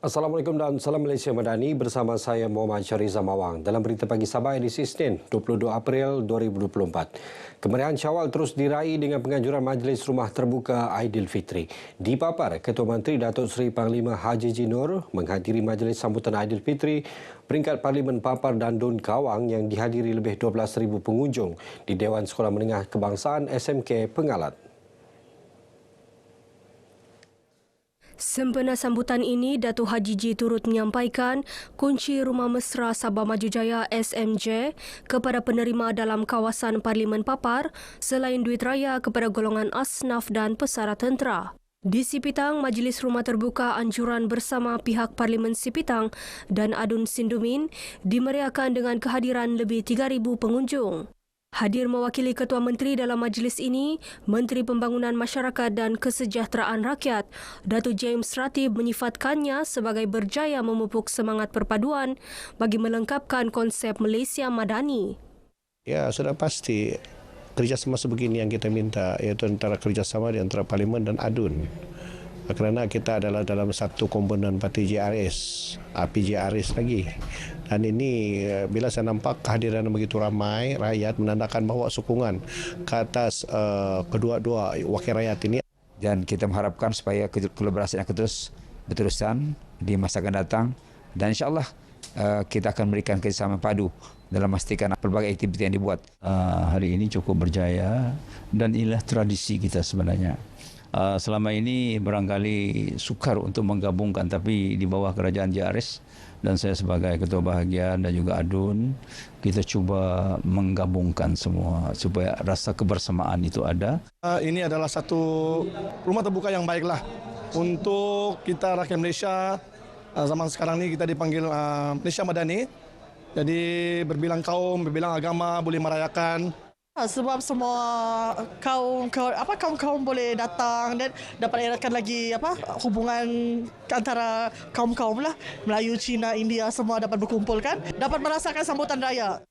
Assalamualaikum dan salam Malaysia Madani bersama saya Muhammad Syariza Mawang. Dalam berita pagi Sabah edisi Isnin 22 April 2024. Kemeriahan Syawal terus diraih dengan penganjuran Majlis Rumah Terbuka Aidilfitri. Di Papar, Ketua Menteri Datuk Seri Panglima Haji Jinur menghadiri Majlis Sambutan Aidilfitri peringkat Parlimen Papar dan Dun Kawang yang dihadiri lebih 12,000 pengunjung di Dewan Sekolah Menengah Kebangsaan SMK Pengalat. Sempena sambutan ini, Datuk Haji Ji turut menyampaikan kunci Rumah Mesra Sabah Maju Jaya SMJ kepada penerima dalam kawasan Parlimen Papar selain duit raya kepada golongan asnaf dan pesara tentera. Di Sipitang, Majlis Rumah Terbuka Anjuran bersama pihak Parlimen Sipitang dan Adun Sindumin dimeriahkan dengan kehadiran lebih 3,000 pengunjung. Hadir mewakili Ketua Menteri dalam majlis ini, Menteri Pembangunan Masyarakat dan Kesejahteraan Rakyat, Datuk James Ratib menyifatkannya sebagai berjaya memupuk semangat perpaduan bagi melengkapkan konsep Malaysia Madani. Ya, sudah pasti kerjasama sebegini yang kita minta, iaitu antara kerjasama di antara Parlimen dan ADUN. Kerana kita adalah dalam satu komponen parti JRS, PJRS lagi. Dan ini bila saya nampak kehadiran begitu ramai rakyat menandakan bahawa sokongan ke atas kedua-dua wakil rakyat ini. Dan kita mengharapkan supaya kolaborasi akan terus berterusan di masa akan datang. Dan insyaAllah kita akan memberikan kerjasama padu dalam memastikan pelbagai aktiviti yang dibuat. Hari ini cukup berjaya dan inilah tradisi kita sebenarnya. Selama ini barangkali sukar untuk menggabungkan, tapi di bawah kerajaan JRS dan saya sebagai Ketua Bahagian dan juga ADUN, kita cuba menggabungkan semua supaya rasa kebersamaan itu ada. Ini adalah satu rumah terbuka yang baiklah untuk kita rakyat Malaysia. Zaman sekarang ini kita dipanggil Malaysia Madani. Jadi berbilang kaum, berbilang agama boleh merayakan. Sebab semua kaum-kaum boleh datang dan dapat eratkan lagi hubungan antara kaum-kaum lah. Melayu, Cina, India semua dapat berkumpul kan. Dapat merasakan sambutan raya.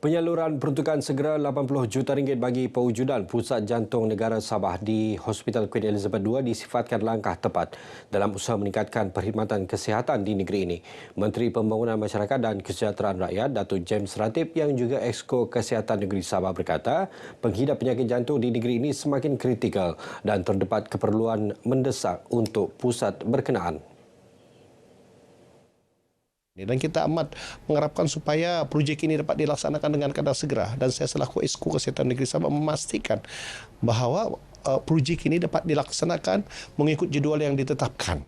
Penyaluran peruntukan segera RM80 juta bagi pewujudan Pusat Jantung Negara Sabah di Hospital Queen Elizabeth II disifatkan langkah tepat dalam usaha meningkatkan perkhidmatan kesihatan di negeri ini. Menteri Pembangunan Masyarakat dan Kesejahteraan Rakyat Datuk James Ratib yang juga Exco Kesihatan Negeri Sabah berkata, penghidap penyakit jantung di negeri ini semakin kritikal dan terdapat keperluan mendesak untuk pusat berkenaan. Dan kita amat mengharapkan supaya projek ini dapat dilaksanakan dengan keadaan segera. Dan saya selaku Exco Kesihatan Negeri Sabah memastikan bahawa projek ini dapat dilaksanakan mengikut jadual yang ditetapkan.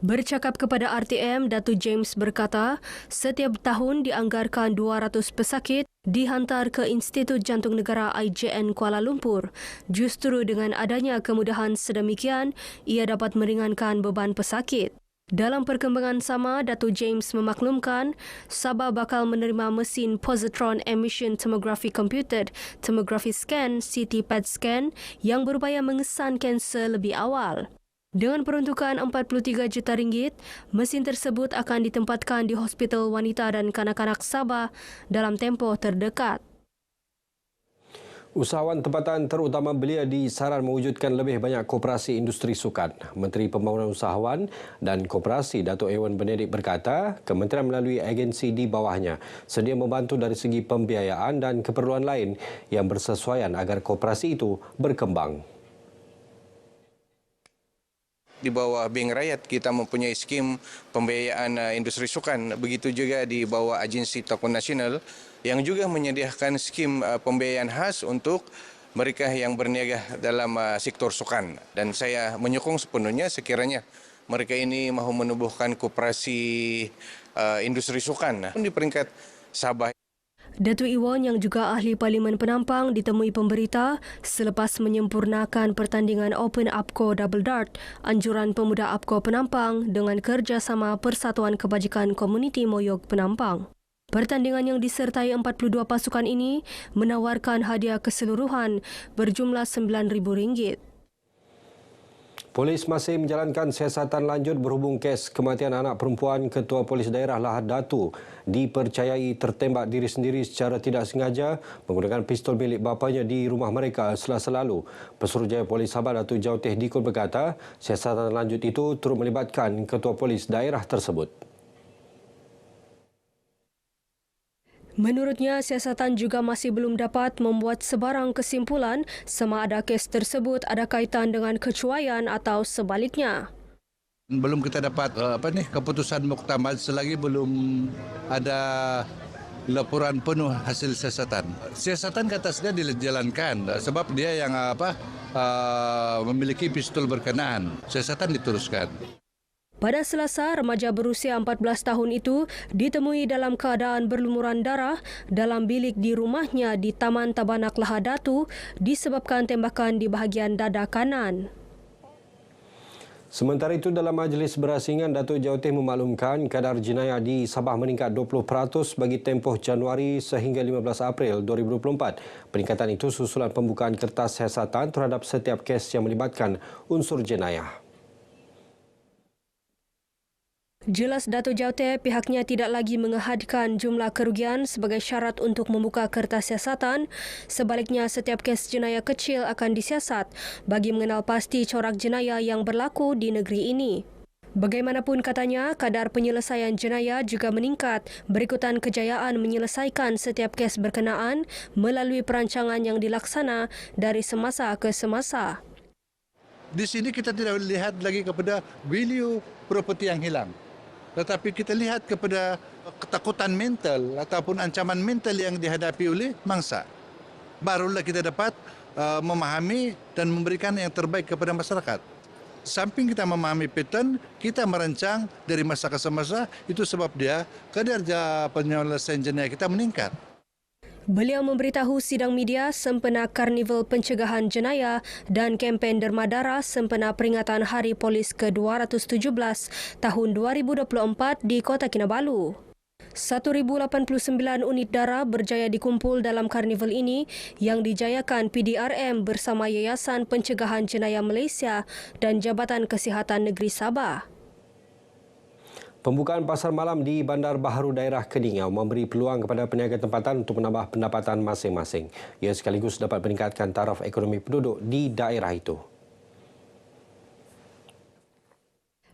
Bercakap kepada RTM, Datuk James berkata, setiap tahun dianggarkan 200 pesakit dihantar ke Institut Jantung Negara IJN Kuala Lumpur. Justru dengan adanya kemudahan sedemikian, ia dapat meringankan beban pesakit. Dalam perkembangan sama, Datuk James memaklumkan Sabah bakal menerima mesin Positron Emission Tomography Computed Tomography Scan CT PET Scan yang berupaya mengesan kanser lebih awal. Dengan peruntukan RM43 juta, mesin tersebut akan ditempatkan di Hospital Wanita dan Kanak-kanak Sabah dalam tempoh terdekat. Usahawan tempatan terutama belia disaran mewujudkan lebih banyak koperasi industri sukan. Menteri Pembangunan Usahawan dan Koperasi Datuk Ewan Benedict berkata, kementerian melalui agensi di bawahnya sedia membantu dari segi pembiayaan dan keperluan lain yang bersesuaian agar koperasi itu berkembang. Di bawah Bank Rakyat kita mempunyai skim pembiayaan industri sukan. Begitu juga di bawah Agensi Tokoh Nasional yang juga menyediakan skim pembiayaan khas untuk mereka yang berniaga dalam sektor sukan. Dan saya menyokong sepenuhnya sekiranya mereka ini mahu menubuhkan koperasi industri sukan di peringkat Sabah. Datuk Iwan yang juga ahli Parlimen Penampang ditemui pemberita selepas menyempurnakan pertandingan Open APCO Double Dart Anjuran Pemuda APCO Penampang dengan kerjasama Persatuan Kebajikan Komuniti Moyog Penampang. Pertandingan yang disertai 42 pasukan ini menawarkan hadiah keseluruhan berjumlah RM9,000. Polis masih menjalankan siasatan lanjut berhubung kes kematian anak perempuan Ketua Polis Daerah Lahad Datu dipercayai tertembak diri sendiri secara tidak sengaja menggunakan pistol milik bapanya di rumah mereka Selasa lalu. Pesuruhjaya Polis Sabah Datuk Jauteh Dikun berkata, siasatan lanjut itu turut melibatkan Ketua Polis Daerah tersebut. Menurutnya, siasatan juga masih belum dapat membuat sebarang kesimpulan sama ada kes tersebut ada kaitan dengan kecuaian atau sebaliknya. Belum kita dapat keputusan muktamad selagi belum ada laporan penuh hasil siasatan. Siasatan kata saya dijalankan sebab dia yang memiliki pistol berkenaan. Siasatan diteruskan. Pada Selasa, remaja berusia 14 tahun itu ditemui dalam keadaan berlumuran darah dalam bilik di rumahnya di Taman Tabanak Lahad Datu disebabkan tembakan di bahagian dada kanan. Sementara itu, dalam majlis berasingan, Datuk Jauteh memaklumkan kadar jenayah di Sabah meningkat 20% bagi tempoh Januari sehingga 15 April 2024. Peningkatan itu susulan pembukaan kertas siasatan terhadap setiap kes yang melibatkan unsur jenayah. Jelas Datuk Jauteh pihaknya tidak lagi mengehadkan jumlah kerugian sebagai syarat untuk membuka kertas siasatan. Sebaliknya, setiap kes jenayah kecil akan disiasat bagi mengenal pasti corak jenayah yang berlaku di negeri ini. Bagaimanapun katanya, kadar penyelesaian jenayah juga meningkat berikutan kejayaan menyelesaikan setiap kes berkenaan melalui perancangan yang dilaksana dari semasa ke semasa. Di sini kita tidak lihat lagi kepada value properti yang hilang. Tetapi kita lihat kepada ketakutan mental ataupun ancaman mental yang dihadapi oleh mangsa. Barulah kita dapat memahami dan memberikan yang terbaik kepada masyarakat. Samping kita memahami pattern, kita merancang dari masa ke masa, itu sebab dia kadar penyelesaian jenayah kita meningkat. Beliau memberitahu sidang media sempena Karnival Pencegahan Jenayah dan kempen Derma Darah sempena peringatan Hari Polis ke-217 tahun 2024 di Kota Kinabalu. 1,089 unit darah berjaya dikumpul dalam karnival ini yang dijayakan PDRM bersama Yayasan Pencegahan Jenayah Malaysia dan Jabatan Kesihatan Negeri Sabah. Pembukaan pasar malam di Bandar Baharu Daerah Keningau memberi peluang kepada peniaga tempatan untuk menambah pendapatan masing-masing. Ia sekaligus dapat meningkatkan taraf ekonomi penduduk di daerah itu.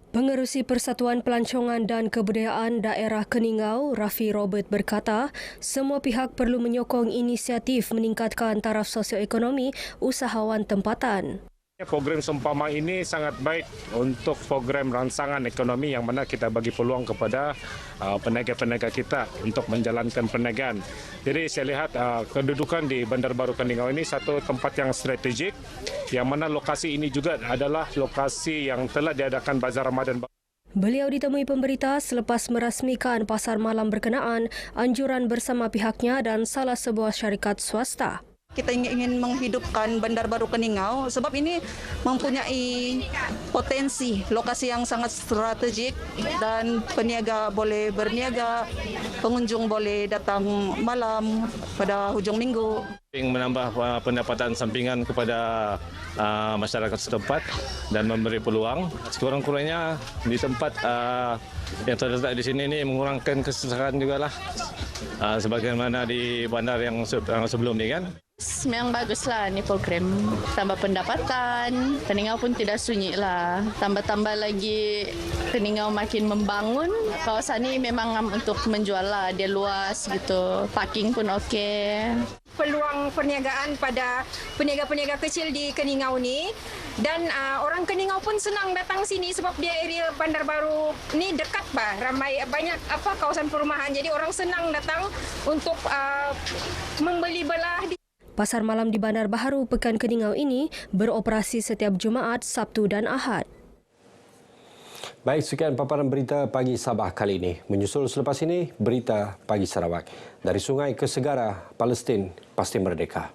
Pengerusi Persatuan Pelancongan dan Kebudayaan Daerah Keningau, Rafi Robert berkata, semua pihak perlu menyokong inisiatif meningkatkan taraf sosioekonomi usahawan tempatan. Program seumpama ini sangat baik untuk program rangsangan ekonomi yang mana kita bagi peluang kepada peniaga-peniaga kita untuk menjalankan perniagaan. Jadi saya lihat kedudukan di Bandar Baru Keningau ini satu tempat yang strategik yang mana lokasi ini juga adalah lokasi yang telah diadakan Bazar Ramadan. Beliau ditemui pemberita selepas merasmikan pasar malam berkenaan anjuran bersama pihaknya dan salah sebuah syarikat swasta. Kita ingin menghidupkan Bandar Baru Keningau sebab ini mempunyai potensi lokasi yang sangat strategik dan peniaga boleh berniaga, pengunjung boleh datang malam pada hujung minggu. Menambah pendapatan sampingan kepada masyarakat setempat dan memberi peluang. Sekurang-kurangnya di tempat yang terletak di sini ini mengurangkan kesesakan juga lah. Sebagaimana di bandar yang sebelum ini kan. Memang baguslah ni program. Tambah pendapatan, Keningau pun tidak sunyi lah. Tambah-tambah lagi Keningau makin membangun. Kawasan ni memang untuk menjual lah, dia luas gitu. Parking pun okey. Peluang perniagaan pada peniaga-peniaga kecil di Keningau ni dan orang Keningau pun senang datang sini sebab dia area Bandar Baru ni dekat ramai banyak kawasan perumahan, jadi orang senang datang untuk membeli belah. Pasar malam di Bandar Baharu Pekan Keningau ini beroperasi setiap Jumaat, Sabtu dan Ahad. Baik, sekian paparan berita pagi Sabah kali ini. Menyusul selepas ini, berita pagi Sarawak. Dari sungai ke segara, Palestin pasti merdeka.